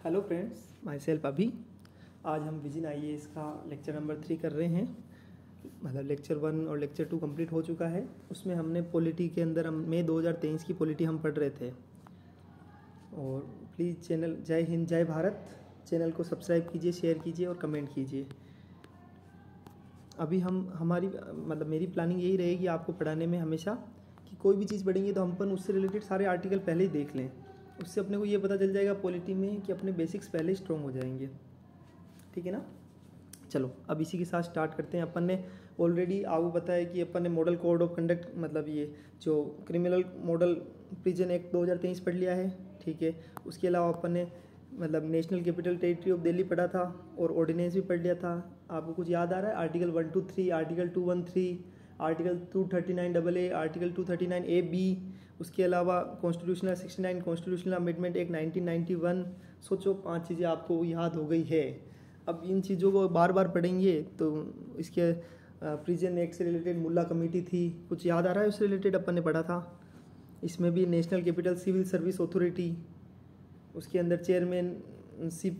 Hello friends, my self अभी। आज हम विजन आईएएस का लेक्चर नंबर 3 कर रहे हैं। मतलब लेक्चर 1 और लेक्चर 2 कंप्लीट हो चुका है। उसमें हमने पॉलिटी के अंदर मई 2023 की पॉलिटी हम पढ़ रहे थे। और प्लीज़ चैनल जय हिंद जय भारत चैनल को सब्सक्राइब कीजिए, शेयर कीजिए और कमेंट कीजिए। अभी हमारी मेरी प्लानिंग यही रहेगी आपको पढ़ाने में हमेशा कि कोई भी चीज़ पढ़ेंगे तो हम अपन उससे रिलेटेड सारे आर्टिकल पहले ही देख लें। उससे अपने को ये पता चल जाएगा पॉलिटी में कि अपने बेसिक्स पहले ही स्ट्रॉन्ग हो जाएंगे। ठीक है ना। चलो अब इसी के साथ स्टार्ट करते हैं। अपन ने ऑलरेडी आपको पता है कि अपन ने मॉडल कोड ऑफ कंडक्ट मतलब ये जो क्रिमिनल मॉडल प्रिजन एक्ट 2023 पढ़ लिया है। ठीक है। उसके अलावा अपन ने मतलब national capital territory of Delhi पढ़ा था और ऑर्डिनेंस भी पढ़ लिया था। आपको कुछ याद आ रहा है? Article 123, article 213, article 239AA, article 239AB। उसके अलावा कॉन्स्टिट्यूशनल 69 कॉन्स्टिट्यूशनल अमेंडमेंट एक्ट 1991। सोचो 5 चीज़ें आपको याद हो गई है। अब इन चीज़ों को बार बार पढ़ेंगे तो इसके प्रिजन एक्ट से रिलेटेड मुल्ला कमेटी थी, कुछ याद आ रहा है? उससे रिलेटेड अपन ने पढ़ा था। इसमें भी national capital civil service authority, उसके अंदर चेयरमैन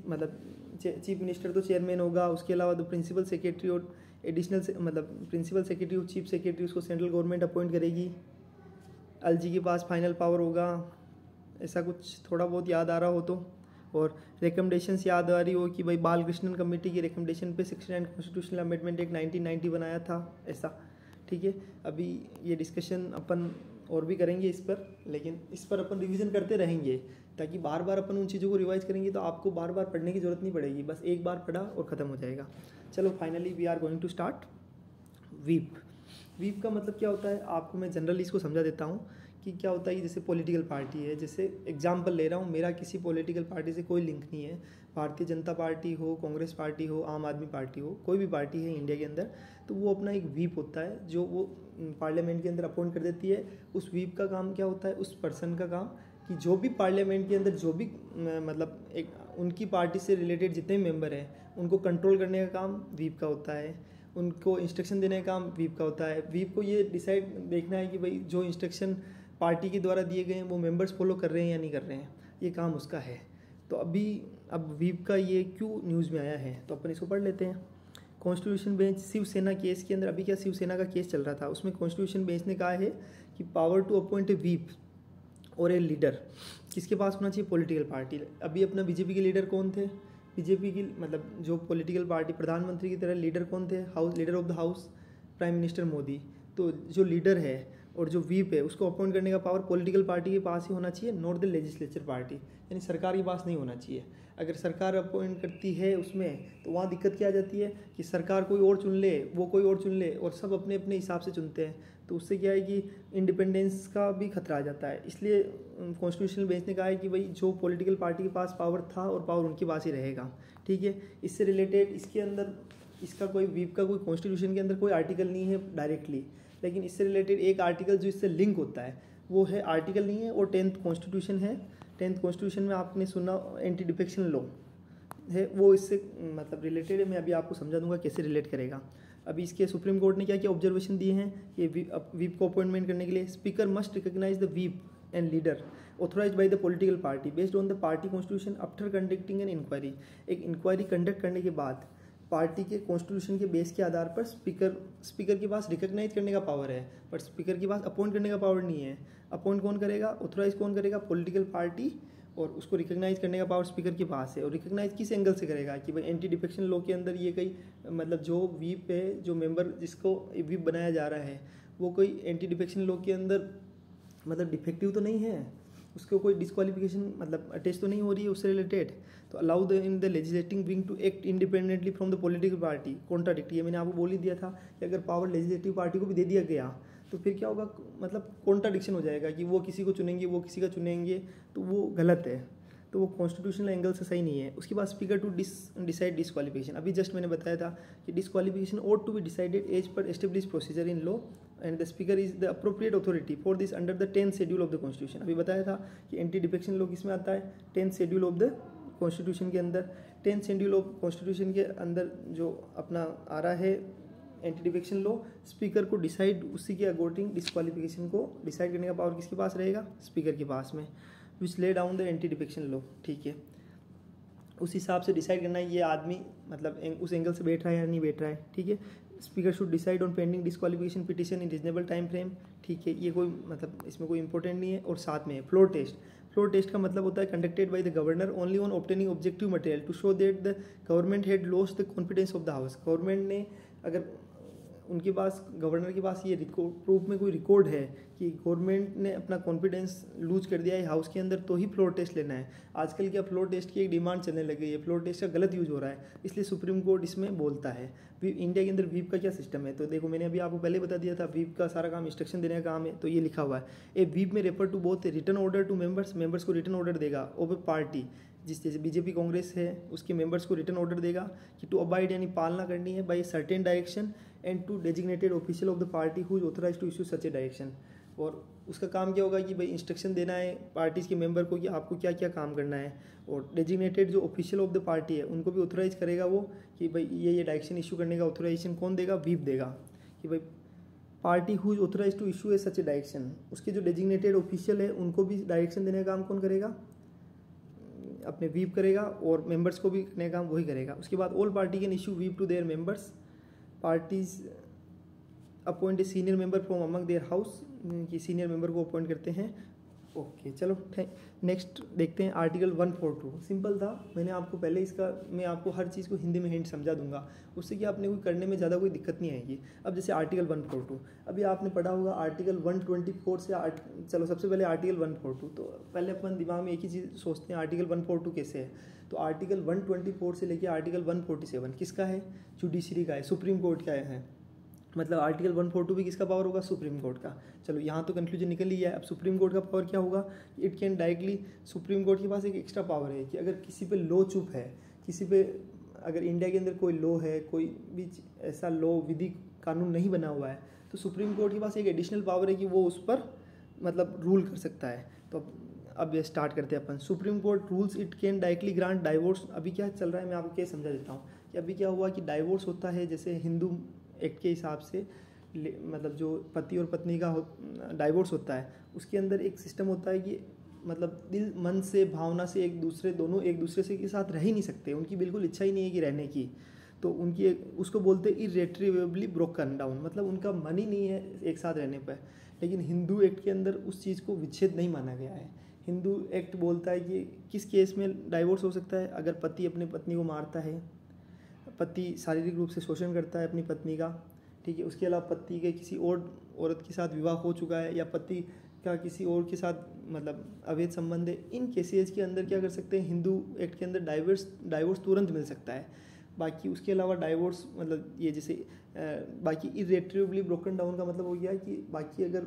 मतलब चीफ मिनिस्टर तो चेयरमैन होगा। उसके अलावा तो प्रिंसिपल सेक्रेटरी और एडिशनल प्रिंसिपल सेक्रेटरी और चीफ सेक्रेटरी उसको सेंट्रल गवर्नमेंट अपॉइंट करेगी। एलजी के पास फाइनल पावर होगा। ऐसा कुछ थोड़ा बहुत याद आ रहा हो तो। और रिकमेंडेशंस याद आ रही हो कि भाई बालकृष्णन कमेटी की रिकमेंडेशन पे 69 कॉन्स्टिट्यूशनल अमेंडमेंट एक 1991 आया था ऐसा। ठीक है। अभी ये डिस्कशन अपन और भी करेंगे इस पर, लेकिन इस पर अपन रिवीजन करते रहेंगे ताकि बार बार अपन उन चीज़ों को रिवाइज करेंगे तो आपको बार बार पढ़ने की ज़रूरत नहीं पड़ेगी। बस एक बार पढ़ा और ख़त्म हो जाएगा। चलो finally we are going to start whip. Whip का मतलब क्या होता है आपको मैं जनरली इसको समझा देता हूँ कि क्या होता है। जैसे पॉलिटिकल पार्टी है, जैसे एग्जांपल ले रहा हूँ, मेरा किसी पॉलिटिकल पार्टी से कोई लिंक नहीं है। भारतीय जनता पार्टी हो, कांग्रेस पार्टी हो, आम आदमी पार्टी हो, कोई भी पार्टी है इंडिया के अंदर, तो वो अपना एक वीप होता है जो वो पार्लियामेंट के अंदर अपॉइंट कर देती है। उस वीप का काम क्या होता है? उस पर्सन का काम कि जो भी पार्लियामेंट के अंदर जो भी मतलब एक उनकी पार्टी से रिलेटेड जितने मेंबर हैं उनको कंट्रोल करने का काम वीप का होता है। उनको इंस्ट्रक्शन देने का काम वीप का होता है। वीप को ये डिसाइड देखना है कि भाई जो इंस्ट्रक्शन पार्टी के द्वारा दिए गए हैं वो मेंबर्स फॉलो कर रहे हैं या नहीं कर रहे हैं, ये काम उसका है। तो अब वीप का ये क्यों न्यूज़ में आया है तो अपन इसको पढ़ लेते हैं। कॉन्स्टिट्यूशन बेंच शिवसेना केस के अंदर, अभी क्या शिवसेना का केस चल रहा था, उसमें कॉन्स्टिट्यूशन बेंच ने कहा है कि power to appoint a whip और ए लीडर किसके पास होना चाहिए? Political party. अभी अपना बीजेपी के लीडर कौन थे? बीजेपी की मतलब जो पॉलिटिकल पार्टी प्रधानमंत्री की तरह लीडर कौन थे? House leader of the house, prime minister Modi. तो जो लीडर है और जो वीप है उसको अपॉइंट करने का पावर पॉलिटिकल पार्टी के पास ही होना चाहिए, नॉट द लेजिस्लेचर पार्टी, यानी सरकार के पास नहीं होना चाहिए। अगर सरकार अपॉइंट करती है उसमें तो वहाँ दिक्कत क्या आ जाती है कि सरकार कोई और चुन ले, वो कोई और चुन ले और सब अपने अपने हिसाब से चुनते हैं, तो उससे क्या है कि इंडिपेंडेंस का भी खतरा आ जाता है। इसलिए कॉन्स्टिट्यूशनल बेंच ने कहा है कि भाई जो पॉलिटिकल पार्टी के पास पावर था और पावर उनके पास ही रहेगा। ठीक है। इससे रिलेटेड इसके अंदर इसका कोई वीप का कोई कॉन्स्टिट्यूशन के अंदर कोई आर्टिकल नहीं है डायरेक्टली, लेकिन इससे रिलेटेड एक आर्टिकल जो इससे लिंक होता है वो है, आर्टिकल नहीं है, और 10th कॉन्स्टिट्यूशन है। 10th कॉन्स्टिट्यूशन में आपने सुना एंटी डिफेक्शन लॉ है, वो इससे मतलब रिलेटेड है। मैं अभी आपको समझा दूंगा कैसे रिलेट करेगा। अभी इसके सुप्रीम कोर्ट ने क्या क्या ऑब्जर्वेशन दिए हैं कि वीप को अपॉइंटमेंट करने के लिए speaker must recognise the whip and leader authorised by the political party based on the party constitution after conducting an inquiry. एक इंक्वायरी कंडक्ट करने के बाद पार्टी के कॉन्स्टिट्यूशन के बेस के आधार पर स्पीकर के पास रिकॉग्नाइज करने का पावर है, बट स्पीकर के पास अपॉइंट करने का पावर नहीं है। अपॉइंट कौन करेगा? ऑथोराइज कौन करेगा? Political party. और उसको रिकॉग्नाइज करने का पावर स्पीकर के पास है। और रिकॉग्नाइज किस एंगल से करेगा कि भाई एंटी डिफेक्शन लॉ के अंदर ये कई मतलब जो वीप है, जो मेंबर जिसको वीप बनाया जा रहा है वो कोई एंटी डिफेक्शन लॉ के अंदर मतलब डिफेक्टिव तो नहीं है, उसको कोई डिस्क्वालिफिकेशन मतलब अटैच तो नहीं हो रही है उससे रिलेटेड। तो allow the in the legislating wing to act independently from the political party. Contradict, ये मैंने आपको बोल ही दिया था कि अगर पावर लेजिस्लेटिव पार्टी को भी दे दिया गया तो फिर क्या होगा, मतलब कॉन्ट्राडिक्शन हो जाएगा कि वो किसी को चुनेंगे, वो किसी का चुनेंगे, तो वो गलत है। तो वो कॉन्स्टिट्यूशनल एंगल से सही नहीं है। उसके बाद स्पीकर टू डिसाइड डिस्क्वालिफिकेशन, अभी जस्ट मैंने बताया था कि disqualification ought to be decided as per establish procedure in law and the speaker is the appropriate authority for this under the 10th schedule of the constitution. अभी बताया था कि anti defection law किस में आता है? 10th schedule of the constitution के अंदर। 10th शेड्यूल ऑफ कॉन्स्टिट्यूशन के अंदर जो अपना आ रहा है एंटी डिफेक्शन लॉ, स्पीकर को डिसाइड उसी के अकॉर्डिंग डिस्क्वालिफिकेशन को डिसाइड करने का पावर किसके पास रहेगा? स्पीकर के पास में, which lay down the anti defection law. ठीक है। उस हिसाब से डिसाइड करना है ये आदमी मतलब उस एंगल से बैठ रहा है या नहीं बैठ रहा है, ठीक है। Speaker should decide on pending disqualification petition in reasonable time frame, ठीक है। ये कोई मतलब इसमें कोई इंपॉर्टेंट नहीं है। और साथ में फ्लोर टेस्ट, फ्लोर टेस्ट का मतलब होता है conducted by the governor only on obtaining objective material to show that the government had lost the confidence of the house. Government ने अगर उनके पास गवर्नर के पास ये प्रूफ में कोई रिकॉर्ड है कि गवर्नमेंट ने अपना कॉन्फिडेंस लूज कर दिया है हाउस के अंदर, तो ही फ्लोर टेस्ट लेना है। आजकल क्या फ्लोर टेस्ट की एक डिमांड चलने लगी है, फ्लोर टेस्ट का गलत यूज हो रहा है, इसलिए सुप्रीम कोर्ट इसमें बोलता है। इंडिया के अंदर वीप का क्या सिस्टम है, तो देखो मैंने अभी आपको पहले बता दिया था, वीप का सारा काम इंस्ट्रक्शन देने का काम है। तो ये लिखा हुआ है, ए वीप में refer to both return order to members, members को रिटर्न ऑर्डर देगा, और पार्टी जिस जैसे बीजेपी कांग्रेस है उसके मेंबर्स को रिटर्न ऑर्डर देगा कि टू अबाइड यानी पालना करनी है by certain direction and to designated official of the party who is authorised to issue such a direction. और उसका काम क्या होगा कि भाई इंस्ट्रक्शन देना है पार्टीज़ के मेंबर को कि आपको क्या क्या काम करना है। और डेजिग्नेटेड जो ऑफिशियल ऑफ द पार्टी है उनको भी ऑथराइज करेगा वो कि भाई ये डायरेक्शन इशू करने का ऑथराइजेशन कौन देगा, व्हीप देगा कि भाई party who is authorised to issue a such a direction. उसके जो डेजिग्नेटेड ऑफिशियल है उनको भी डायरेक्शन देने का काम कौन करेगा, अपने व्हीप करेगा, और मेंबर्स को भी करने का काम वही करेगा। उसके बाद all party can issue whip to their members, parties appoint a senior member from among their house, कि सीनियर मेंबर को अपॉइंट करते हैं। ओके चलो नेक्स्ट देखते हैं आर्टिकल 142। सिंपल था, मैंने आपको पहले इसका मैं आपको हर चीज़ को हिंदी में हिंट समझा दूंगा, उससे कि आपने कोई करने में ज़्यादा कोई दिक्कत नहीं आएगी। अब जैसे आर्टिकल 142 अभी आपने पढ़ा होगा, आर्टिकल 124 से चलो सबसे पहले आर्टिकल 142, तो पहले अपन दिमाग में एक ही चीज़ सोचते हैं आर्टिकल 142 कैसे है। तो आर्टिकल 124 से लेकर आर्टिकल 147 किसका है, जुडिशरी का है, सुप्रीम कोर्ट का है। मतलब आर्टिकल 142 भी किसका पावर होगा, सुप्रीम कोर्ट का। चलो यहाँ तो कंक्लूजन निकल ही है। अब सुप्रीम कोर्ट का पावर क्या होगा, it can directly, supreme court के पास एक एक्स्ट्रा पावर है कि अगर किसी पे लॉ चुप है, किसी पे अगर इंडिया के अंदर कोई लॉ है, कोई भी ऐसा लॉ विधि कानून नहीं बना हुआ है, तो सुप्रीम कोर्ट के पास एक एडिशनल पावर है कि वो उस पर मतलब रूल कर सकता है। तो अब ये स्टार्ट करते हैं अपन। Supreme Court rules it can directly grant divorce. अभी क्या चल रहा है मैं आपको क्या समझा देता हूँ कि अभी क्या हुआ कि डाइवोर्स होता है जैसे हिंदू एक्ट के हिसाब से, मतलब जो पति और पत्नी का डाइवोर्स होता है उसके अंदर एक सिस्टम होता है कि मतलब दिल मन से भावना से दोनों एक दूसरे से के साथ रह ही नहीं सकते, उनकी बिल्कुल इच्छा ही नहीं है कि रहने की, तो उनकी उसको बोलते हैं इर्रेट्रीवेबली ब्रोकन डाउन, मतलब उनका मन ही नहीं है एक साथ रहने पर। लेकिन हिंदू एक्ट के अंदर उस चीज़ को विच्छेद नहीं माना गया है। हिंदू एक्ट बोलता है कि किस केस में डाइवोर्स हो सकता है, अगर पति अपनी पत्नी को मारता है, पति शारीरिक रूप से शोषण करता है अपनी पत्नी का, ठीक है, उसके अलावा पति के किसी और औरत के साथ विवाह हो चुका है, या पति का किसी और के साथ मतलब अवैध संबंध है, इन केसेस के अंदर क्या कर सकते हैं, हिंदू एक्ट के अंदर डाइवोर्स तुरंत मिल सकता है। बाकी उसके अलावा डाइवोर्स मतलब ये जैसे बाकी इर्रेट्रीवेबली ब्रोकन डाउन का मतलब हो गया कि बाकी अगर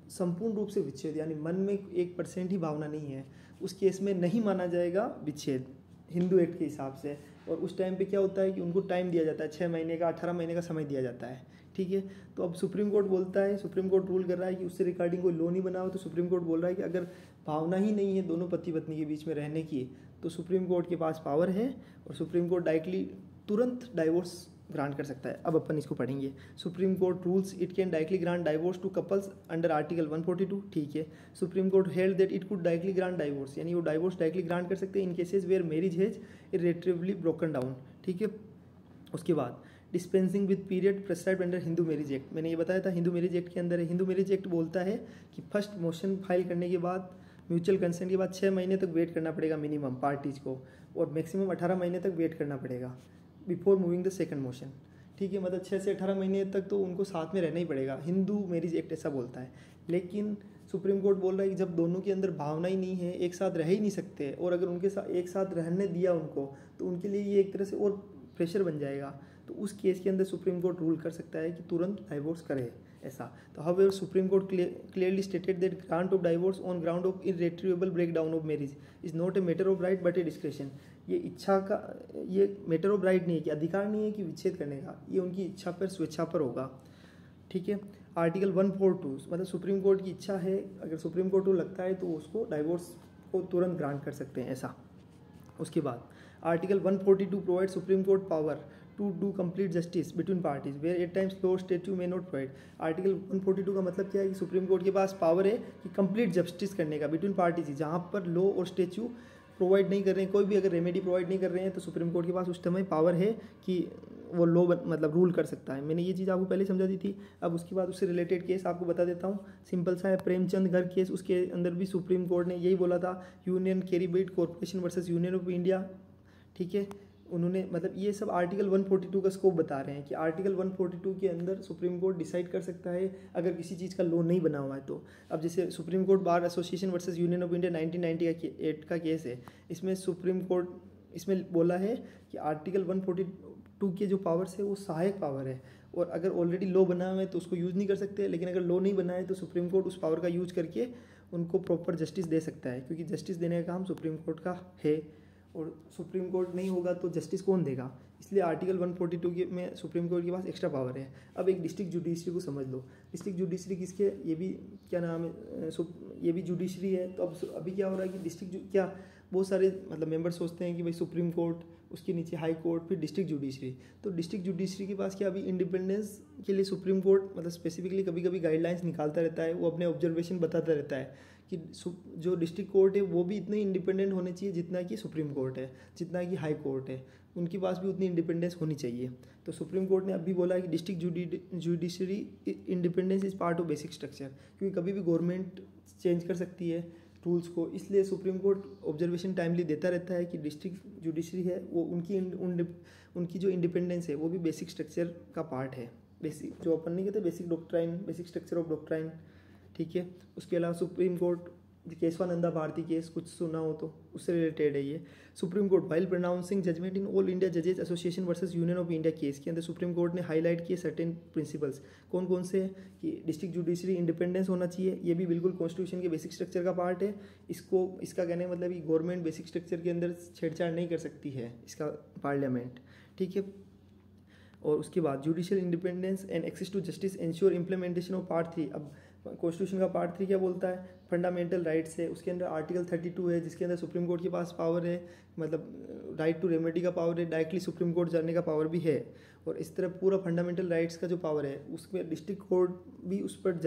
संपूर्ण रूप से विच्छेद यानी मन में 1% ही भावना नहीं है, उस केस में नहीं माना जाएगा विच्छेद हिंदू एक्ट के हिसाब से। और उस टाइम पे क्या होता है कि उनको टाइम दिया जाता है, 6 महीने का 18 महीने का समय दिया जाता है, ठीक है। तो अब सुप्रीम कोर्ट बोलता है, सुप्रीम कोर्ट रूल कर रहा है कि उससे रिगार्डिंग कोई लॉ नहीं बना हो, तो सुप्रीम कोर्ट बोल रहा है कि अगर भावना ही नहीं है दोनों पति पत्नी के बीच में रहने की, तो सुप्रीम कोर्ट के पास पावर है और सुप्रीम कोर्ट डायरेक्टली तुरंत डाइवोर्स ग्रांट कर सकता है। अब अपन इसको पढ़ेंगे। Supreme Court rules it can directly grant divorce to couples under article 142, ठीक है। Supreme Court held that it could directly grant divorce, यानी वो डाइवोर्स डायरेक्टली ग्रांट कर सकते हैं in cases where marriage has irretrievably broken down, ठीक है। उसके बाद dispensing with period prescribed under Hindu Marriage Act, मैंने ये बताया था हिंदू मैरिज एक्ट के अंदर है। हिंदू मैरिज एक्ट बोलता है कि फर्स्ट मोशन फाइल करने के बाद म्यूचुअल कंसेंट के बाद 6 महीने तक वेट करना पड़ेगा मिनिमम पार्टीज को, और मैक्सिमम 18 महीने तक वेट करना पड़ेगा before moving the second motion, ठीक है। मतलब 6 से 18 महीने तक तो उनको साथ में रहना ही पड़ेगा, हिंदू मैरिज एक्ट ऐसा बोलता है। लेकिन सुप्रीम कोर्ट बोल रहा है कि जब दोनों के अंदर भावना ही नहीं है, एक साथ रह ही नहीं सकते, और अगर उनके साथ एक साथ रहने दिया उनको, तो उनके लिए ये एक तरह से और प्रेशर बन जाएगा। तो उस केस के अंदर सुप्रीम कोर्ट रूल कर सकता है कि तुरंत डाइवोर्स करे ऐसा। तो however Supreme Court clearly stated that grant of divorce on ground of irretrievable breakdown of marriage is not a matter of right but a discretion. ये इच्छा का, ये मैटर ऑफ राइट नहीं है कि अधिकार नहीं है कि विच्छेद करने का, ये उनकी इच्छा पर स्वेच्छा पर होगा, ठीक है। आर्टिकल 142 मतलब सुप्रीम कोर्ट की इच्छा है, अगर सुप्रीम कोर्ट को लगता है तो उसको डाइवोर्स को तुरंत ग्रांट कर सकते हैं ऐसा। उसके बाद article 142 provide Supreme Court power to do complete justice between parties where at times law statute में नॉट प्रोवाइड। आर्टिकल 142 का मतलब क्या है कि सुप्रीम कोर्ट के पास पावर है कि कंप्लीट जस्टिस करने का बिटवीन पार्टीज, जहाँ पर लॉ और स्टेच्यू प्रोवाइड नहीं कर रहे हैं, कोई भी अगर रेमेडी प्रोवाइड नहीं कर रहे हैं, तो सुप्रीम कोर्ट के पास उस समय पावर है कि वो लॉ मतलब रूल कर सकता है। मैंने ये चीज़ आपको पहले समझा दी थी। अब उसके बाद उससे रिलेटेड केस आपको बता देता हूँ। सिंपल सा है, प्रेमचंद घर केस, उसके अंदर भी सुप्रीम कोर्ट ने यही बोला था, Union Carbide Corporation versus Union of India, ठीक है। उन्होंने मतलब ये सब आर्टिकल 142 का स्कोप बता रहे हैं कि आर्टिकल 142 के अंदर सुप्रीम कोर्ट डिसाइड कर सकता है अगर किसी चीज़ का लॉ नहीं बना हुआ है तो। अब जैसे supreme court bar association versus Union of India 1990 का 8 का केस है, इसमें सुप्रीम कोर्ट इसमें बोला है कि आर्टिकल 142 के जो पावर्स है वो सहायक पावर है, और अगर ऑलरेडी लॉ बना हुआ है तो उसको यूज़ नहीं कर सकते, लेकिन अगर लॉ नहीं बना है तो सुप्रीम कोर्ट उस पावर का यूज करके उनको प्रॉपर जस्टिस दे सकता है, क्योंकि जस्टिस देने का काम सुप्रीम कोर्ट का है, और सुप्रीम कोर्ट नहीं होगा तो जस्टिस कौन देगा। इसलिए आर्टिकल 142 के में सुप्रीम कोर्ट के पास एक्स्ट्रा पावर है। अब एक डिस्ट्रिक्ट जुडिशरी को समझ लो। डिस्ट्रिक्ट जुडिशरी किसके, ये भी क्या नाम है, ये भी जुडिशरी है। तो अब अभी क्या हो रहा है कि डिस्ट्रिक्ट क्या बहुत सारे मतलब मेंबर सोचते हैं कि भाई सुप्रीम कोर्ट, उसके नीचे हाई कोर्ट, फिर डिस्ट्रिक्ट जुडिशरी। तो डिस्ट्रिक्ट जुडिशरी के पास क्या अभी इंडिपेंडेंस के लिए सुप्रीम कोर्ट मतलब स्पेसिफिकली कभी कभी गाइडलाइंस निकालता रहता है, वो अपने ऑब्जर्वेशन बताता रहता है कि जो डिस्ट्रिक्ट कोर्ट है वो भी इतने इंडिपेंडेंट होने चाहिए जितना कि सुप्रीम कोर्ट है, जितना कि हाई कोर्ट है, उनके पास भी उतनी इंडिपेंडेंस होनी चाहिए। तो सुप्रीम कोर्ट ने अभी बोला है कि district judiciary independence is part of basic structure, क्योंकि कभी भी गवर्नमेंट चेंज कर सकती है रूल्स को, इसलिए सुप्रीम कोर्ट ऑब्जर्वेशन टाइमली देता रहता है कि डिस्ट्रिक्ट जुडिशरी है वो उनकी जो इंडिपेंडेंस है वो भी बेसिक स्ट्रक्चर का पार्ट है। बेसिक जो अपन नहीं कहते basic doctrine, basic structure of doctrine, ठीक है। उसके अलावा Supreme Court Kesavananda Bharati case कुछ सुना हो तो उससे रिलेटेड है ये। Supreme Court while pronouncing judgment in All India जजेस Association versus Union of India case के अंदर सुप्रीम कोर्ट ने हाईलाइट किए सर्टेन प्रिंसिपल्स। कौन कौन से, कि डिस्ट्रिक्ट जुडिशरी इंडिपेंडेंस होना चाहिए, ये भी बिल्कुल कॉन्स्टिट्यूशन के बेसिक स्ट्रक्चर का पार्ट है। इसका कहने मतलब कि गवर्नमेंट बेसिक स्ट्रक्चर के अंदर छेड़छाड़ नहीं कर सकती है, इसका पार्लियामेंट, ठीक है। और उसके बाद judicial independence and access to justice ensure implementation of part 3। अब कॉन्स्टिट्यूशन का पार्ट 3 क्या बोलता है, फंडामेंटल राइट्स है, उसके अंदर आर्टिकल 32 है जिसके अंदर सुप्रीम कोर्ट के पास पावर है, मतलब राइट टू रेमेडी का पावर है, डायरेक्टली सुप्रीम कोर्ट जाने का पावर भी है। और इस तरह पूरा फंडामेंटल राइट्स का जो पावर है उसमें डिस्ट्रिक्ट कोर्ट भी उस पर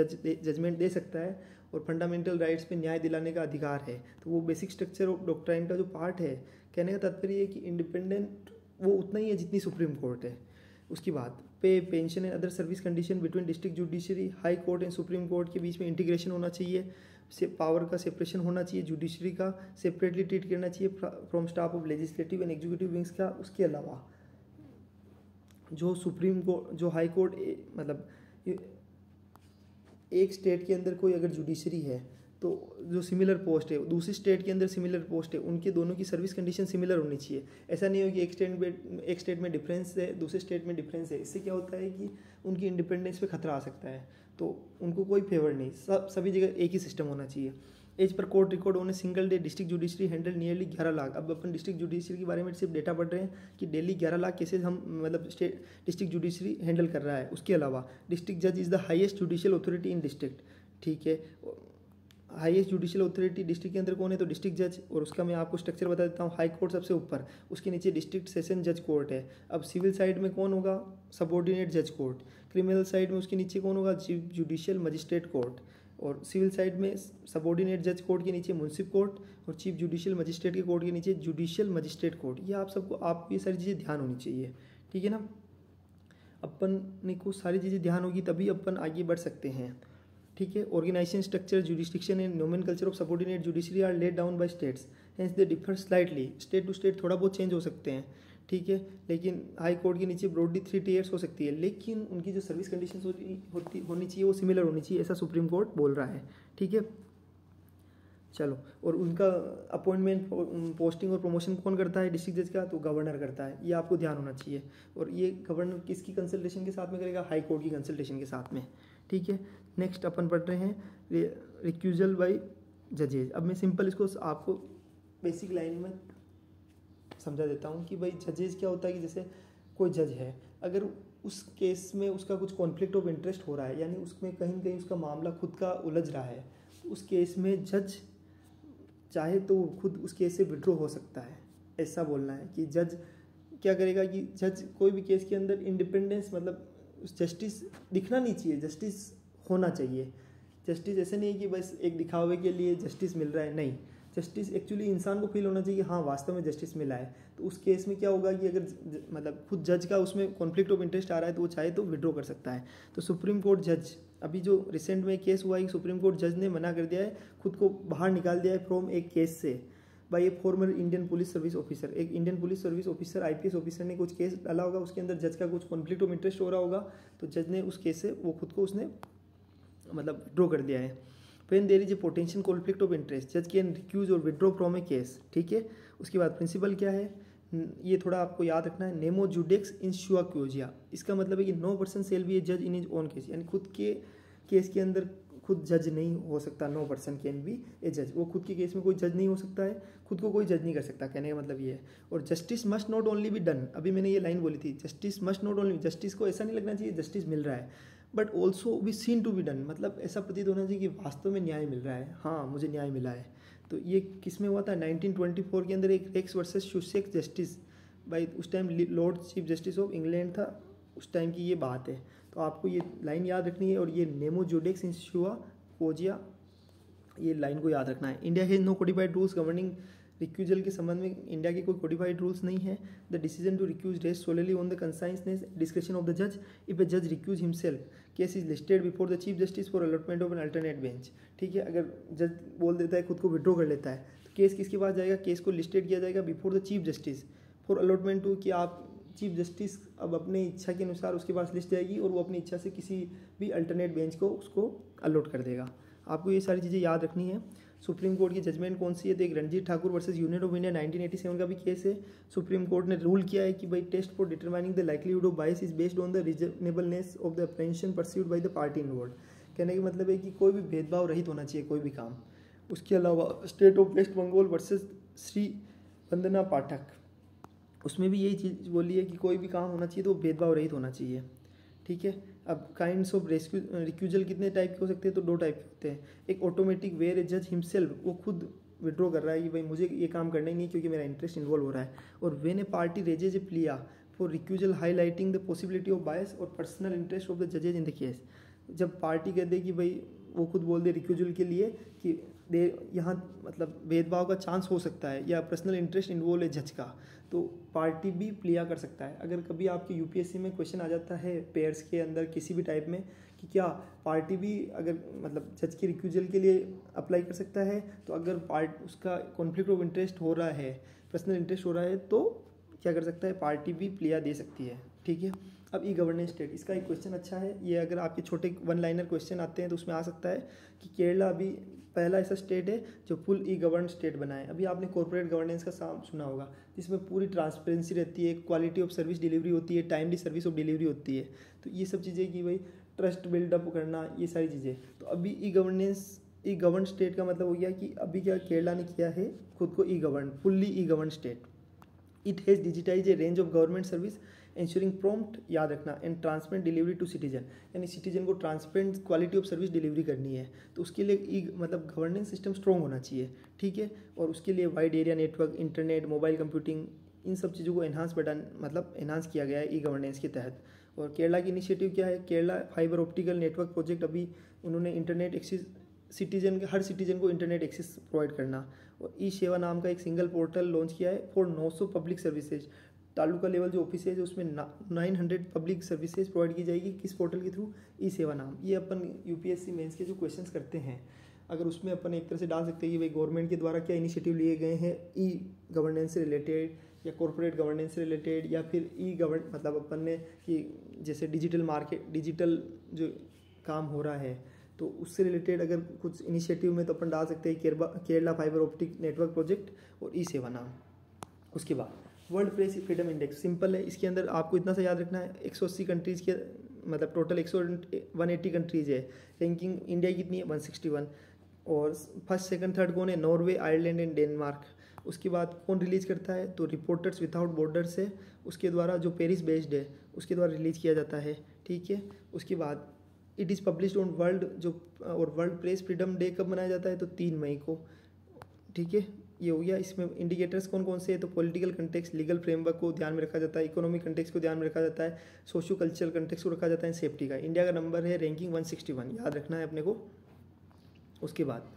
जजमेंट दे सकता है, और फंडामेंटल राइट्स पे न्याय दिलाने का अधिकार है। तो वो बेसिक स्ट्रक्चर ऑफ डॉक्ट्राइन का जो पार्ट है, कहने का तात्पर्य है कि इंडिपेंडेंट वो उतना ही है जितनी सुप्रीम कोर्ट है। उसके बाद पे, pension and other service condition between district judiciary, high court and supreme court के बीच में इंटीग्रेशन होना चाहिए, से पावर का सेपरेशन होना चाहिए, जुडिशरी का सेपरेटली ट्रीट करना चाहिए from staff of legislative and executive wings का। उसके अलावा जो सुप्रीम कोर्ट, जो हाई कोर्ट, मतलब एक स्टेट के अंदर कोई अगर जुडिशरी है तो जो सिमिलर पोस्ट है दूसरी स्टेट के अंदर सिमिलर पोस्ट है, उनके दोनों की सर्विस कंडीशन सिमिलर होनी चाहिए। ऐसा नहीं हो कि एक स्टेट में डिफरेंस है दूसरे स्टेट में डिफरेंस है, इससे क्या होता है कि उनकी इंडिपेंडेंस पे खतरा आ सकता है, तो उनको कोई फेवर नहीं, सभी जगह एक ही सिस्टम होना चाहिए। As per court record on a single day district judiciary handle nearly 11 lakh. अब अपन डिस्ट्रिक्ट जुडिशरी के बारे में सिर्फ डेटा पढ़ रहे हैं कि डेली 11 लाख केसेज हम मतलब डिस्ट्रिक्ट जुडिशरी हैंडल कर रहा है। उसके अलावा डिस्ट्रिक्ट जज is the highest judicial authority in district, ठीक है। हाईएस्ट जुडिशियल अथॉरिटी डिस्ट्रिक्ट के अंदर कौन है, तो डिस्ट्रिक्ट जज, और उसका मैं आपको स्ट्रक्चर बता देता हूँ। हाई कोर्ट सबसे ऊपर, उसके नीचे डिस्ट्रिक्ट सेशन जज कोर्ट है। अब सिविल साइड में कौन होगा, सबऑर्डिनेट जज कोर्ट। क्रिमिनल साइड में उसके नीचे कौन होगा, चीफ जुडिशियल मजिस्ट्रेट कोर्ट। और सिविल साइड में सबऑर्डिनेट जज कोर्ट के नीचे मुंसिफ कोर्ट, और चीफ जुडिशियल मजिस्ट्रेट के कोर्ट के नीचे जुडिशियल मजिस्ट्रेट कोर्ट। ये आप सबको, आप ये सारी चीज़ें ध्यान होनी चाहिए, ठीक है ना। अपन को सारी चीज़ें ध्यान होगी तभी अपन आगे बढ़ सकते हैं, ठीक है। Organization structure, jurisdiction and nomenclature of subordinate judiciary are laid down by states, hence they differ slightly. State to state थोड़ा बहुत चेंज हो सकते हैं, ठीक है, लेकिन हाई कोर्ट के नीचे ब्रॉडली 3 टियर्स हो सकती है, लेकिन उनकी जो सर्विस कंडीशन होनी चाहिए वो सिमिलर होनी चाहिए, ऐसा सुप्रीम कोर्ट बोल रहा है, ठीक है। चलो, और उनका अपॉइंटमेंट, पोस्टिंग और प्रमोशन कौन करता है डिस्ट्रिक्ट जज का, तो गवर्नर करता है, ये आपको ध्यान होना चाहिए। और ये गवर्नर किसकी कंसल्टेशन के साथ में करेगा, हाई कोर्ट की कंसल्टेशन के साथ में, ठीक है। नेक्स्ट अपन पढ़ रहे हैं रिक्यूजल बाय जजेज। अब मैं सिंपल इसको आपको बेसिक लाइन में समझा देता हूँ कि भाई जजेज क्या होता है, कि जैसे कोई जज है, अगर उस केस में उसका कुछ कॉन्फ्लिक्ट ऑफ इंटरेस्ट हो रहा है, यानी उसमें कहीं ना कहीं उसका मामला खुद का उलझ रहा है, तो उस केस में जज चाहे तो खुद उस केस से विड्रॉ हो सकता है। ऐसा बोलना है कि जज क्या करेगा, कि जज कोई भी केस के अंदर इंडिपेंडेंस, मतलब जस्टिस दिखना नहीं चाहिए, जस्टिस होना चाहिए। जस्टिस ऐसे नहीं है कि बस एक दिखावे के लिए जस्टिस मिल रहा है, नहीं, जस्टिस एक्चुअली इंसान को फील होना चाहिए हाँ वास्तव में जस्टिस मिला है। तो उस केस में क्या होगा कि अगर मतलब खुद जज का उसमें कॉन्फ्लिक्ट ऑफ इंटरेस्ट आ रहा है तो वो चाहे तो विड्रॉ कर सकता है। तो सुप्रीम कोर्ट जज अभी जो रिसेंट में केस हुआ है, सुप्रीम कोर्ट जज ने मना कर दिया है, खुद को बाहर निकाल दिया है फ्रॉम एक केस से by a former Indian police service officer. एक Indian police service officer IPS officer ने कुछ केस डाला होगा, उसके अंदर जज का कुछ कॉन्फ्लिक्ट ऑफ इंटरेस्ट हो रहा होगा, तो जज ने उस केस से वो खुद को उसने मतलब विड्रॉ कर दिया है। When there is a potential conflict of interest जज कैन रिक्यूज और विड्रॉ फ्रॉम ए केस। ठीक है, उसके बाद प्रिंसिपल क्या है, ये थोड़ा आपको याद रखना है, नेमो जुडेक्स इन शुआ क्योजिया। इसका मतलब है कि नो पर्सन सेल बी ए जज इन इज ओन केस, यानी खुद के केस के अंदर खुद जज नहीं हो सकता। नो पर्सन कैन बी ए जज, वो खुद के केस में कोई जज नहीं हो सकता है, खुद को कोई जज नहीं कर सकता, कहने का मतलब ये है। और justice must not only be done, अभी मैंने ये लाइन बोली थी, justice must not only, justice को ऐसा नहीं लगना चाहिए जस्टिस मिल रहा है, but also be seen to be done, मतलब ऐसा प्रतीत होना चाहिए कि वास्तव में न्याय मिल रहा है, हाँ मुझे न्याय मिला है। तो ये किस में हुआ था, 1924 के अंदर एक रेक्स वर्सेस शुसेक जस्टिस भाई, उस time Lord chief justice of England था, उस टाइम की ये बात है। तो आपको ये लाइन याद रखनी है, और ये नेमो जुडेक्स इन शुआ क्योजिया, ये लाइन को याद रखना है। India has no codified rules governing recusal के संबंध में इंडिया के कोई कोडिफाइड रूल्स नहीं है। The decision to recuse rest solely on the कंसाइंसनेस description of the जज। इफ ए जज recuse himself case is listed before the chief justice for allotment of an alternate bench. ठीक है, अगर जज बोल देता है, खुद को विड्रॉ कर लेता है, तो केस किसके पास जाएगा, केस को लिस्टेड किया जाएगा before the chief justice for allotment to, कि आप चीफ जस्टिस अब अपने इच्छा के अनुसार उसके पास लिस्ट जाएगी और वो अपनी इच्छा से किसी भी अल्टरनेट बेंच को उसको अलॉट कर देगा। आपको ये सारी चीज़ें याद रखनी है। सुप्रीम कोर्ट की जजमेंट कौन सी है, तो एक Ranjit Thakur versus Union of India 1987 का भी केस है। सुप्रीम कोर्ट ने रूल किया है कि भाई test for determining the likelihood of bias is based on the reasonableness of the apprehension pursued by the party involved. कहने का मतलब है कि कोई भी भेदभाव रहित होना चाहिए कोई भी काम। उसके अलावा state of West Bengal versus Shri Vandana Pathak, उसमें भी यही चीज़ बोली है कि कोई भी काम होना चाहिए तो भेदभाव रहित होना चाहिए। ठीक है, अब काइंड्स ऑफ रिक्यूजल कितने टाइप के हो सकते हैं, तो 2 टाइप के होते हैं। एक ऑटोमेटिक वेयर ए जज हिमसेल्फ, वो खुद विड्रॉ कर रहा है कि भाई मुझे ये काम करना ही नहीं क्योंकि मेरा इंटरेस्ट इन्वॉल्व हो रहा है। और when a party raises a plea for recusal highlighting the possibility of bias और पर्सनल इंटरेस्ट ऑफ द जजेज इन द केस। जब पार्टी कह दे कि भाई वो खुद बोल दे रिक्यूजल के लिए कि दे यहाँ मतलब भेदभाव का चांस हो सकता है या पर्सनल इंटरेस्ट इन्वॉल्व है जज का, तो पार्टी भी प्लिया कर सकता है। अगर कभी आपके यूपीएससी में क्वेश्चन आ जाता है पेयर्स के अंदर किसी भी टाइप में कि क्या पार्टी भी अगर मतलब जज के रिक्यूजल के लिए अप्लाई कर सकता है, तो अगर उसका कॉन्फ्लिक्ट ऑफ इंटरेस्ट हो रहा है, पर्सनल इंटरेस्ट हो रहा है, तो क्या कर सकता है, पार्टी भी प्लिया दे सकती है। ठीक है, अब ई गवर्नेंस स्टेट, इसका एक क्वेश्चन अच्छा है, ये अगर आपके छोटे 1 लाइनर क्वेश्चन आते हैं तो उसमें आ सकता है कि केरला अभी पहला ऐसा स्टेट है जो फुल ई गवर्न स्टेट बना है। अभी आपने कॉर्पोरेट गवर्नेंस का सुना होगा, जिसमें पूरी ट्रांसपेरेंसी रहती है, क्वालिटी ऑफ सर्विस डिलीवरी होती है, टाइमली सर्विस ऑफ डिलीवरी होती है। तो ये सब चीज़ें कि भाई ट्रस्ट बिल्डअप करना, ये सारी चीज़ें। तो अभी ई गवर्न स्टेट का मतलब हो गया कि अभी क्या केरला ने किया है, खुद को e govern, fully e govern state. It has digitize a range of government service ensuring prompt, याद रखना, and transparent delivery to citizen, यानी सिटीजन को transparent quality of service delivery करनी है। तो उसके लिए मतलब गवर्नेंस सिस्टम स्ट्रॉन्ग होना चाहिए। ठीक है, और उसके लिए wide area network, internet, mobile computing, इन सब चीज़ों को एनहांस किया गया है ई गवर्नेंस के तहत। और केरला की इनिशिएटिव क्या है, Kerala fibre optical network project, अभी उन्होंने इंटरनेट एक्सेस हर सिटीजन को इंटरनेट एक्सेस प्रोवाइड करना। और ई सेवा नाम का एक सिंगल पोर्टल लॉन्च किया है for 900 public services. Taluka level जो ऑफिस है जो उसमें 900 पब्लिक सर्विसेज प्रोवाइड की जाएगी, किस पोर्टल के थ्रू, ई सेवा नाम। ये अपन यूपीएससी मेंस के जो क्वेश्चंस करते हैं, अगर उसमें अपन एक तरह से डाल सकते हैं कि भाई गवर्नमेंट के द्वारा क्या इनिशिएटिव लिए गए हैं ई गवर्नेंस से रिलेटेड या कॉर्पोरेट गवर्नेंस से रिलेटेड, या फिर ई गवर्न मतलब अपन ने कि जैसे डिजिटल जो काम हो रहा है तो उससे रिलेटेड अगर कुछ इनिशिएटिव में तो अपन डाल सकते हैं Kerala fibre optic network project और ई सेवा नाम। उसके बाद world press freedom index, simple है, इसके अंदर आपको इतना सा याद रखना है, 180 कंट्रीज़ के मतलब टोटल 180 कंट्रीज़ है। रैंकिंग इंडिया की कितनी है, 161। और फर्स्ट सेकंड थर्ड कौन है, नॉर्वे, आयरलैंड एंड डेनमार्क। उसके बाद कौन रिलीज़ करता है, तो रिपोर्टर्स विदाउट बॉर्डर्स है, उसके द्वारा जो पेरिस बेस्ड है उसके द्वारा रिलीज़ किया जाता है। ठीक है, उसके बाद it is published on world press freedom day कब मनाया जाता है, तो 3 मई को। ठीक है, ये हो गया। इसमें इंडिकेटर्स कौन कौन से हैं, तो पॉलिटिकल कंटेक्स्ट, लीगल फ्रेमवर्क को ध्यान में रखा जाता है, इकोनॉमिक कंटेक्स्ट को ध्यान में रखा जाता है, सोशियो कल्चरल कंटेक्स्ट को रखा जाता है, सेफ्टी का। इंडिया का नंबर है रैंकिंग 161, याद रखना है अपने को। उसके बाद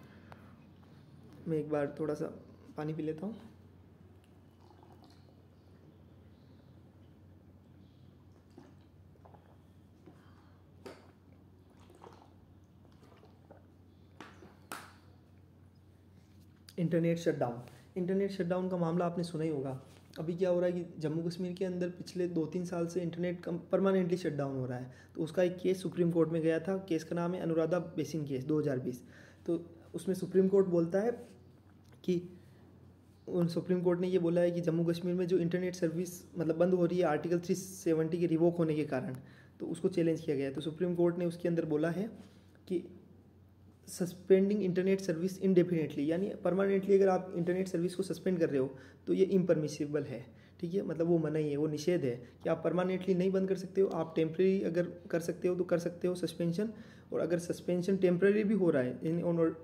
मैं एक बार थोड़ा सा पानी पी लेता हूँ। इंटरनेट शटडाउन का मामला आपने सुना ही होगा। अभी क्या हो रहा है कि जम्मू कश्मीर के अंदर पिछले 2-3 साल से इंटरनेट परमानेंटली शटडाउन हो रहा है। तो उसका एक केस सुप्रीम कोर्ट में गया था। केस का नाम है अनुराधा बेसिन केस 2020। तो उसमें सुप्रीम कोर्ट बोलता है कि सुप्रीम कोर्ट ने ये बोला है कि जम्मू कश्मीर में जो इंटरनेट सर्विस मतलब बंद हो रही है आर्टिकल 370 के रिवोक होने के कारण, तो उसको चैलेंज किया गया है। तो सुप्रीम कोर्ट ने उसके अंदर बोला है कि सस्पेंडिंग इंटरनेट सर्विस इनडेफिनेटली, यानी परमानेंटली अगर आप इंटरनेट सर्विस को सस्पेंड कर रहे हो तो ये इम्परमिसिबल है। ठीक है, मतलब वो मनाही है, वो निषेध है कि आप परमानेंटली नहीं बंद कर सकते हो। आप टेम्प्रेरी अगर कर सकते हो तो कर सकते हो सस्पेंशन, और अगर सस्पेंशन टेम्प्रेरी भी हो रहा है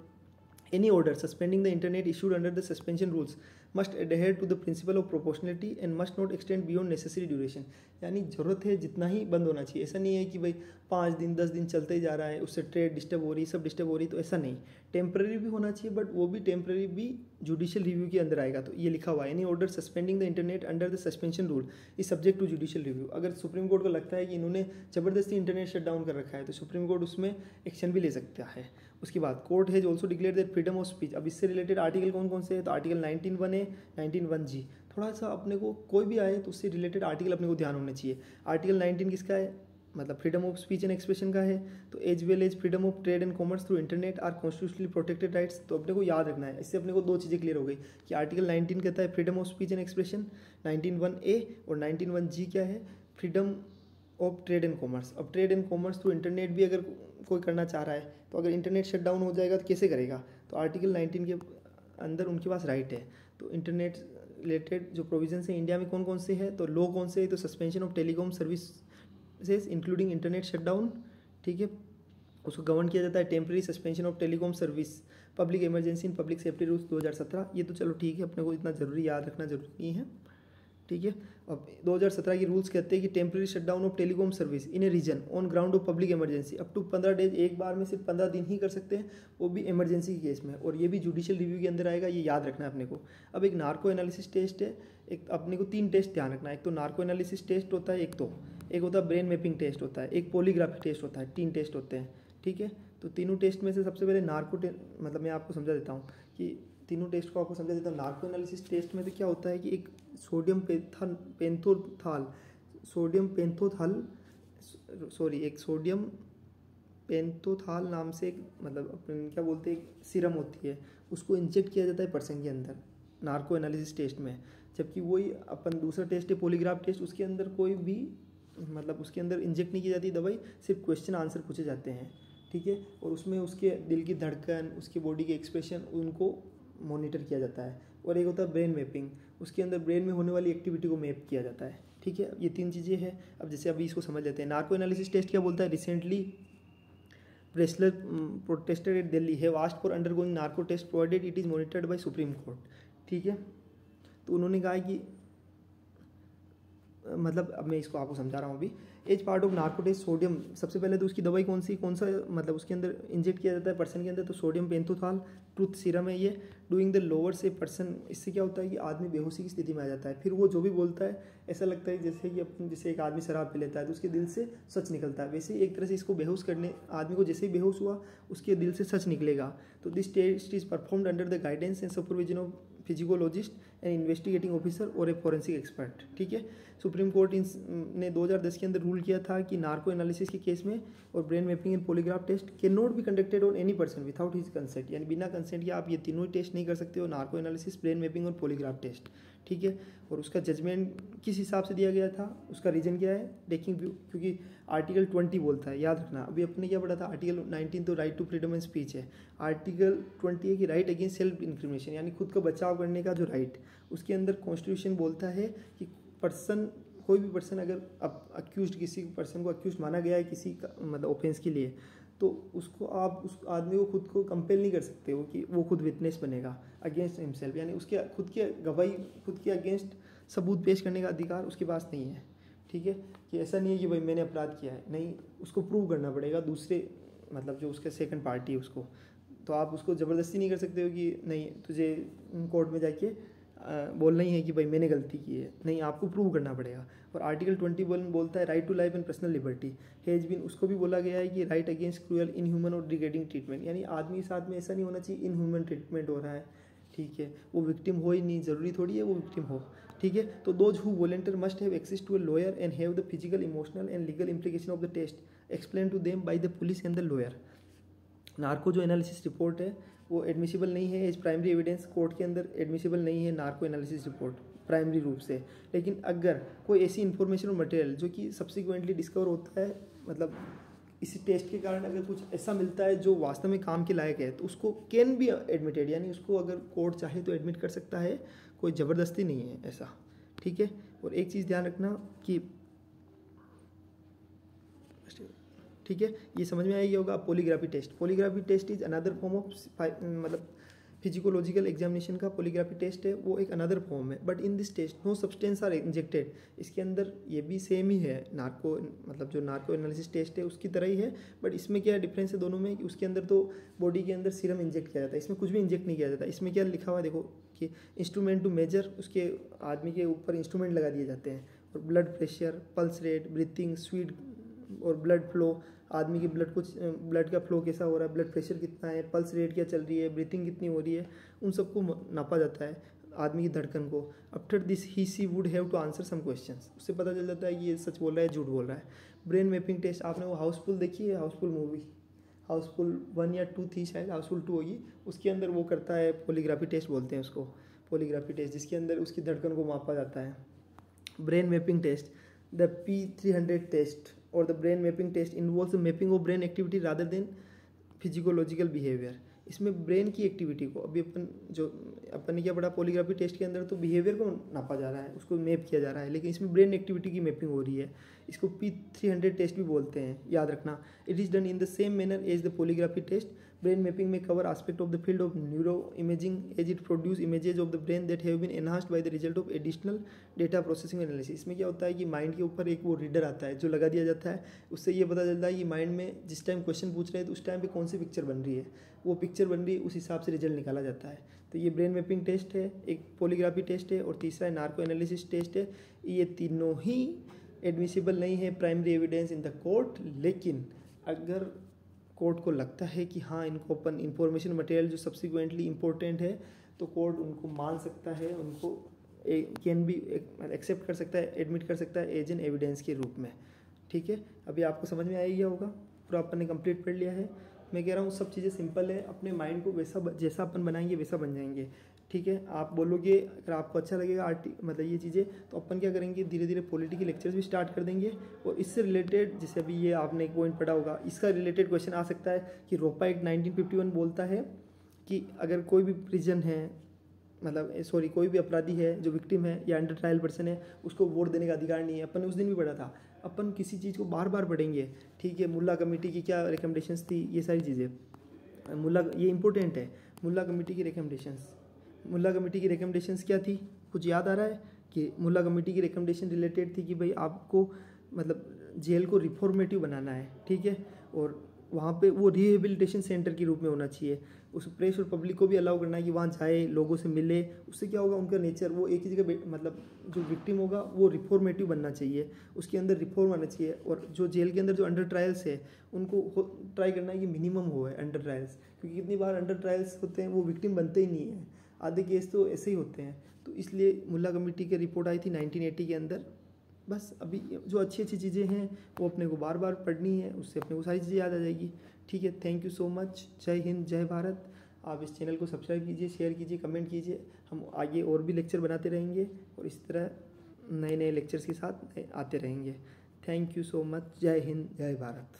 any order suspending the internet issued under the suspension rules must adhere to the principle of proportionality and must not extend beyond necessary duration। यानी ज़रूरत है जितना ही बंद होना चाहिए। ऐसा नहीं है कि भाई 5 दिन 10 दिन चलते ही जा रहा है, उससे ट्रेड डिस्टर्ब हो रही है, सब डिस्टर्ब हो रही है, तो ऐसा नहीं। टेम्प्रेरी भी होना चाहिए, बट वो भी टेम्प्रेरी भी जुडिशियल रिव्यू के अंदर आएगा। तो ये लिखा हुआ है any order suspending the internet under the suspension rule is subject to judicial review. अगर सुप्रीम कोर्ट को लगता है कि इन्होंने ज़बरदस्ती इंटरनेट शट डाउन कर रखा है तो सुप्रीम कोर्ट उसमें एक्शन भी ले सकता है। उसके बाद court has also declare that freedom of speech. अब इससे रिलेटेड आर्टिकल कौन कौन से है, तो आर्टिकल 19(1)A 19(1)G। थोड़ा सा अपने को कोई भी आए तो उससे रिलेटेड आर्टिकल अपने को ध्यान होना चाहिए। आर्टिकल 19 किसका है, मतलब freedom of speech and expression का है। तो as well as freedom of trade and commerce through internet are constitutionally protected rights. तो अपने को याद रखना है, इससे अपने को 2 चीज़ें क्लियर हो गई कि आर्टिकल 19 कहता है freedom of speech and expression 19(1)A, और 19(1)G क्या है, freedom of trade and commerce. अब trade and commerce through internet भी अगर कोई करना चाह रहा है तो अगर इंटरनेट शट डाउन हो जाएगा तो कैसे करेगा, तो आर्टिकल 19 के अंदर उनके पास राइट है। तो इंटरनेट रिलेटेड जो प्रोविजंस है इंडिया में कौन कौन से हैं, तो लॉ कौन से है, तो suspension of telecom services including internet shutdown. ठीक है, उसको गवर्न किया जाता है temporary suspension of telecom service, public emergency in public safety rules 2017। ये तो चलो ठीक है, अपने को इतना जरूरी याद रखना जरूरी नहीं है। ठीक है, अब 2017 के रूल्स कहते हैं कि temporary shutdown of telecom service in a region on ground of public emergency up to 15 days. एक बार में सिर्फ 15 दिन ही कर सकते हैं, वो भी इमरजेंसी के केस में, और ये भी जुडिशियल रिव्यू के अंदर आएगा, ये याद रखना है अपने को। अब एक नार्को एनालिसिस टेस्ट है, एक अपने को 3 टेस्ट ध्यान रखना है। एक तो नार्को एनालिसिस टेस्ट होता है, एक होता है ब्रेन मैपिंग टेस्ट होता है, एक पॉलीग्राफी टेस्ट होता है। 3 टेस्ट होते हैं। ठीक है, तो तीनों टेस्ट में से सबसे पहले मतलब मैं आपको समझा देता हूँ कि तीनों टेस्ट को आपको समझा देता हूँ। नार्को एनालिसिस टेस्ट में तो क्या होता है कि एक सोडियम पेंथोथाल नाम से एक मतलब अपन क्या बोलते हैं, एक सीरम होती है, उसको इंजेक्ट किया जाता है पर्सन के अंदर नार्को एनालिसिस टेस्ट में। जबकि वही अपन दूसरा टेस्ट है पॉलीग्राफ टेस्ट, उसके अंदर कोई भी मतलब उसके अंदर इंजेक्ट नहीं की जाती दवाई, सिर्फ क्वेश्चन आंसर पूछे जाते हैं। ठीक है, और उसमें उसके दिल की धड़कन, उसकी बॉडी के एक्सप्रेशन, उनको मॉनिटर किया जाता है। और एक होता है ब्रेन मैपिंग, उसके अंदर ब्रेन में होने वाली एक्टिविटी को मैप किया जाता है। ठीक है, ये 3 चीज़ें हैं। अब जैसे अभी इसको समझ लेते हैं। नार्को एनालिसिस टेस्ट क्या बोलता है, रिसेंटली प्रेसलर protested at Delhi have asked for undergoing narco test provided it is monitored by supreme court. ठीक है, तो उन्होंने कहा कि मतलब अब मैं इसको आपको समझा रहा हूँ अभी। As part of narco test sodium, सबसे पहले तो उसकी दवाई कौन सा मतलब उसके अंदर इंजेक्ट किया जाता है पर्सन के अंदर, तो सोडियम पेंथोथाल ट्रूथ सीरम है ये। डूइंग द लोअर से पर्सन, इससे क्या होता है कि आदमी बेहोशी की स्थिति में आ जाता है। फिर वो जो भी बोलता है ऐसा लगता है जैसे कि जैसे एक आदमी शराब पी लेता है तो उसके दिल से सच निकलता है, वैसे ही एक तरह से इसको बेहोश करने आदमी को जैसे ही बेहोश हुआ उसके दिल से सच निकलेगा। तो this test is performed under the guidance and supervision of psychologist and investigating officer और ए फॉरेंसिक एक्सपर्ट। ठीक है, सुप्रीम कोर्ट ने 2010 के अंदर रूल किया था कि नार्को एनालिसिस के केस में और brain mapping and polygraph test can not be conducted on any person without his consent, यानी बिना कंसेंट के आप ये तीनों टेस्ट नहीं कर सकते हो, नार्को एनालिसिस, ब्रेन मैपिंग और पॉलीग्राफ टेस्ट। ठीक है, और उसका जजमेंट किस हिसाब से दिया गया था, उसका रीजन क्या है, टेकिंग व्यू, क्योंकि आर्टिकल 20 बोलता है, याद रखना। अभी अपने क्या पढ़ा था, आर्टिकल 19 तो right to freedom and speech है, आर्टिकल 20 है कि राइट अगेंस्ट सेल्फ इंक्रिमिनेशन, यानी खुद का बचाव करने का जो राइट, उसके अंदर कॉन्स्टिट्यूशन बोलता है कि पर्सन, कोई भी पर्सन अगर अक्यूज्ड, किसी पर्सन को अक्यूज्ड माना गया है किसी का मतलब ऑफेंस के लिए, तो उसको आप उस आदमी को खुद को कंपेल नहीं कर सकते हो कि वो खुद विटनेस बनेगा अगेंस्ट हिमसेल्फ, यानी उसके खुद की गवाही, खुद के अगेंस्ट सबूत पेश करने का अधिकार उसके पास नहीं है। ठीक है, कि ऐसा नहीं है कि भाई मैंने अपराध किया है, नहीं, उसको प्रूव करना पड़ेगा दूसरे मतलब जो उसके सेकंड पार्टी है उसको, तो आप उसको ज़बरदस्ती नहीं कर सकते हो कि नहीं तुझे कोर्ट में जाके बोलना ही है कि भाई मैंने गलती की है, नहीं आपको प्रूव करना पड़ेगा। और आर्टिकल 21 बोलता है right to life and personal liberty has been, उसको भी बोला गया है कि राइट अगेंस्ट क्रूअल इनह्यूमन और डिग्रेडिंग ट्रीटमेंट, यानी आदमी के साथ में ऐसा नहीं होना चाहिए इनह्यूमन ट्रीटमेंट हो रहा है, ठीक है, वो विक्टिम हो ही नहीं, ज़रूरी थोड़ी है वो विक्टिम हो, ठीक है। तो those who volunteer must have access to a lawyer and have the physical emotional and legal implication of the test explain to them by the police and the lawyer. Narco जो analysis report है वो admissible नहीं है as primary evidence, court के अंदर admissible नहीं है narco analysis report primary रूप से। लेकिन अगर कोई ऐसी इन्फॉर्मेशन और मटेरियल जो कि सब्सिक्वेंटली डिस्कवर होता है, मतलब इसी टेस्ट के कारण अगर कुछ ऐसा मिलता है जो वास्तव में काम के लायक है, तो उसको कैन बी एडमिटेड, यानी उसको अगर कोर्ट चाहे तो एडमिट कर सकता है, कोई ज़बरदस्ती नहीं है ऐसा, ठीक है। और एक चीज़ ध्यान रखना कि ठीक है, ये समझ में आएगी होगा। Polygraphy test, polygraphy test is another form of मतलब फिजिकोलॉजिकल एग्जामिनेशन का पॉलीग्राफी टेस्ट है, वो एक अनदर फॉर्म है। But in this test no substance are injected, इसके अंदर ये भी सेम ही है नार्को, मतलब जो नार्को एनालिसिस टेस्ट है उसकी तरह ही है। बट इसमें क्या डिफरेंस है दोनों में कि उसके अंदर तो बॉडी के अंदर सीरम इंजेक्ट किया जाता है, इसमें कुछ भी इंजेक्ट नहीं किया जाता। इसमें क्या लिखा हुआ है देखो कि इंस्ट्रूमेंट टू मेजर, उसके आदमी के ऊपर इंस्ट्रूमेंट लगा दिए जाते हैं, और blood pressure, pulse rate, breathing, sweet और ब्लड फ्लो, आदमी की ब्लड का फ्लो कैसा हो रहा है, ब्लड प्रेशर कितना है, पल्स रेट क्या चल रही है, ब्रीथिंग कितनी हो रही है, उन सबको नापा जाता है आदमी की धड़कन को। After this he she would have to answer some questions, उससे पता चल जाता है कि ये सच बोल रहा है झूठ बोल रहा है। ब्रेन मैपिंग टेस्ट, आपने वो हाउसफुल देखी है, हाउसफुल मूवी, हाउसफुल 1 या 2 थी शायद, हाउसफुल 2 होगी, उसके अंदर वो करता है पॉलीग्राफी टेस्ट बोलते हैं उसको, पॉलीग्राफी टेस्ट, जिसके अंदर उसकी धड़कन को मापा जाता है। Brain mapping test, the P300 test और the brain mapping test involves the mapping of brain activity rather than psychological behaviour. इसमें ब्रेन की एक्टिविटी को, अभी अपन ने क्या पढ़ा पॉलीग्राफी टेस्ट के अंदर, तो बिहेवियर को नापा जा रहा है, उसको मैप किया जा रहा है, लेकिन इसमें ब्रेन एक्टिविटी की मैपिंग हो रही है। इसको P300 टेस्ट भी बोलते हैं, याद रखना। It is done in the same manner as the polygraphy test. Brain mapping में cover aspect of the field of neuro imaging as it produce images of the brain that have been enhanced by the result of additional data processing analysis. इसमें क्या होता है कि mind के ऊपर एक वो रीडर आता है जो लगा दिया जाता है, उससे ये पता चलता है कि माइंड में जिस टाइम क्वेश्चन पूछ रहे हैं तो उस टाइम पे कौन सी पिक्चर बन रही है, वो पिक्चर बन रही है, उस हिसाब से रिजल्ट निकाला जाता है। तो ये ब्रेन मैपिंग टेस्ट है, एक पॉलीग्राफी टेस्ट है, और तीसरा नार्को एनालिसिस टेस्ट है। ये तीनों ही एडमिसिबल नहीं है primary evidence in the court, लेकिन अगर कोर्ट को लगता है कि हाँ इनको अपन इंफॉर्मेशन मटेरियल जो सब्सिक्वेंटली इम्पोर्टेंट है, तो कोर्ट उनको मान सकता है, उनको कैन बी एक्सेप्ट कर सकता है, एडमिट कर सकता है एज एन एविडेंस के रूप में, ठीक है। अभी आपको समझ में आ गया होगा, पूरा अपन ने कंप्लीट पढ़ लिया है। मैं कह रहा हूँ सब चीज़ें सिंपल है, अपने माइंड को वैसा जैसा अपन बनाएंगे वैसा बन जाएंगे, ठीक है। आप बोलोगे अगर आपको अच्छा लगेगा मतलब ये चीज़ें, तो अपन क्या करेंगे धीरे धीरे पॉलिटिकल लेक्चर्स भी स्टार्ट कर देंगे, और इससे रिलेटेड जैसे अभी ये आपने एक पॉइंट पढ़ा होगा, इसका रिलेटेड क्वेश्चन आ सकता है कि रोपा एक्ट 1951 बोलता है कि अगर कोई भी प्रिजन है, मतलब सॉरी कोई भी अपराधी है जो विक्टिम है या अंडर ट्रायल पर्सन है, उसको वोट देने का अधिकार नहीं है। अपन ने उस दिन भी पढ़ा था, अपन किसी चीज़ को बार बार पढ़ेंगे, ठीक है। मुल्ला कमेटी की क्या रिकमेंडेशंस थी, ये सारी चीज़ें ये इंपॉर्टेंट है। मुल्ला कमेटी की रिकमेंडेशंस क्या थी, कुछ याद आ रहा है कि मुल्ला कमेटी की रिकमेंडेशन रिलेटेड थी कि भाई आपको मतलब जेल को रिफॉर्मेटिव बनाना है, ठीक है, और वहाँ पे वो रिहेबिलिटेशन सेंटर के रूप में होना चाहिए। उस प्रेस और पब्लिक को भी अलाउ करना है कि वहाँ जाए, लोगों से मिले, उससे क्या होगा उनका नेचर, वो एक ही जगह मतलब जो विक्टिम होगा वो रिफॉर्मेटिव बनना चाहिए, उसके अंदर रिफॉर्म आना चाहिए। और जो जेल के अंदर जो अंडर ट्रायल्स है उनको ट्राई करना है कि मिनिमम हो है अंडर ट्रायल्स, क्योंकि कितनी बार अंडर ट्रायल्स होते हैं वो विक्टिम बनते ही नहीं है, आधे केस तो ऐसे ही होते हैं। तो इसलिए मुल्ला कमेटी की रिपोर्ट आई थी 1980 के अंदर। बस अभी जो अच्छी अच्छी चीज़ें हैं वो अपने को बार बार पढ़नी है, उससे अपने को सारी चीज़ें याद आ जाएगी, ठीक है। थैंक यू सो मच, जय हिंद, जय भारत। आप इस चैनल को सब्सक्राइब कीजिए, शेयर कीजिए, कमेंट कीजिए। हम आगे और भी लेक्चर बनाते रहेंगे और इस तरह नए नए लेक्चर्स के साथ आते रहेंगे। थैंक यू सो मच, जय हिंद, जय भारत।